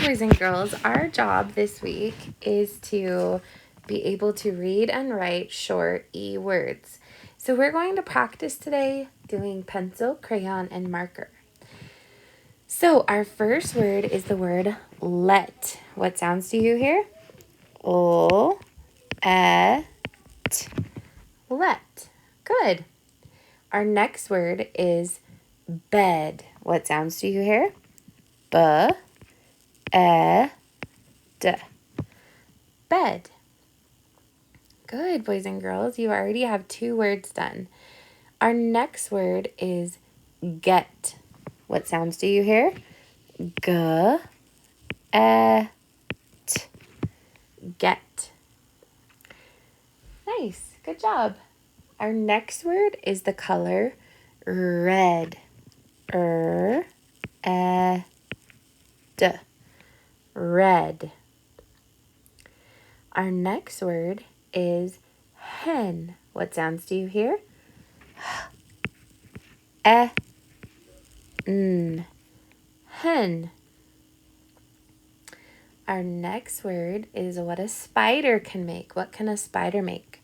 boys and girls, our job this week is to be able to read and write short E words. So we're going to practice today doing pencil, crayon, and marker. So our first word is the word let. What sounds do you hear? O, et, let. Good. Our next word is bed. What sounds do you hear? B, e, d. Bed. Good, boys and girls. You already have 2 words done. Our next word is get. What sounds do you hear? G, e, t. Get. Nice. Good job. Our next word is the color red. E, d. Red. Our next word is hen. What sounds do you hear? N. Hen. Our next word is what a spider can make. What can a spider make?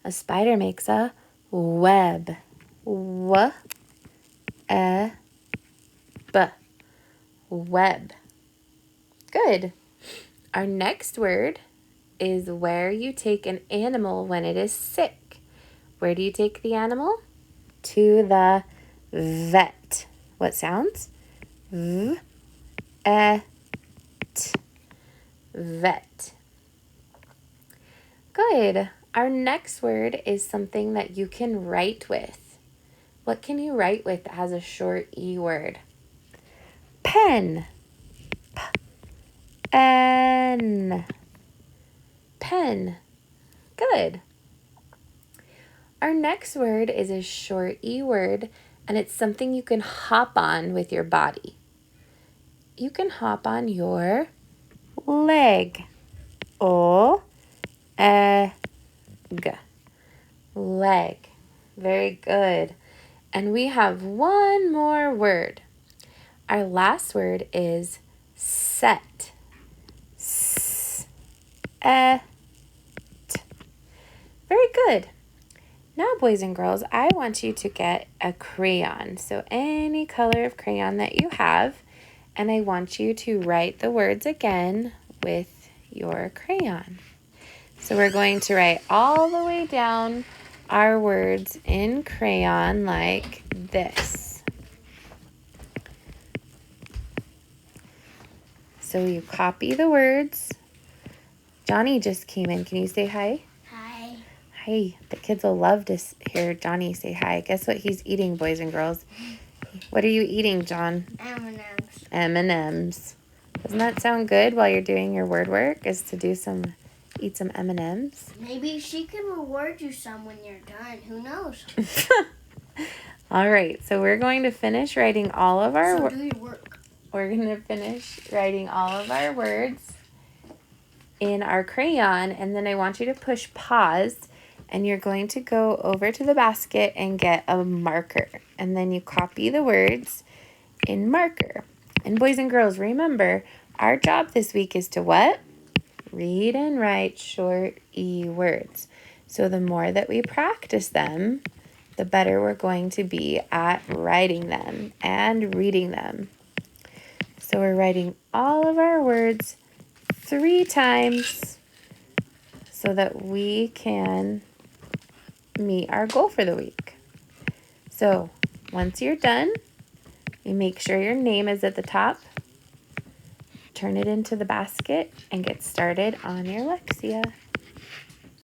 A spider makes a web. W, e, b. Web. Good. Our next word is where you take an animal when it is sick. Where do you take the animal? To the vet. What sounds? V, e, t. Vet. Good. Our next word is something that you can write with. What can you write with that has a short E word? Pen. N. Pen. Good. Our next word is a short E word, and it's something you can hop on with your body. You can hop on your leg. O, e, g. Leg. Very good. And we have one more word. Our last word is set. S, e, t. Very good. Now, boys and girls, I want you to get a crayon. So any color of crayon that you have, and I want you to write the words again with your crayon. So we're going to write all the way down our words in crayon like this. So you copy the words. Johnny just came in. Can you say hi? Hi. Hi. The kids will love to hear Johnny say hi. Guess what he's eating, boys and girls? What are you eating, John? M&M's. M&M's. Doesn't that sound good while you're doing your word work? Is to eat some M&M's? Maybe she can reward you some when you're done. Who knows? All right. So we're going to finish writing all of our. So do your work. We're going to finish writing all of our words in our crayon, and then I want you to push pause, and you're going to go over to the basket and get a marker, and then you copy the words in marker. And boys and girls, remember, our job this week is to what? Read and write short E words. So the more that we practice them, the better we're going to be at writing them and reading them. So we're writing all of our words 3 times so that we can meet our goal for the week. So once you're done, you make sure your name is at the top, turn it into the basket, and get started on your Lexia.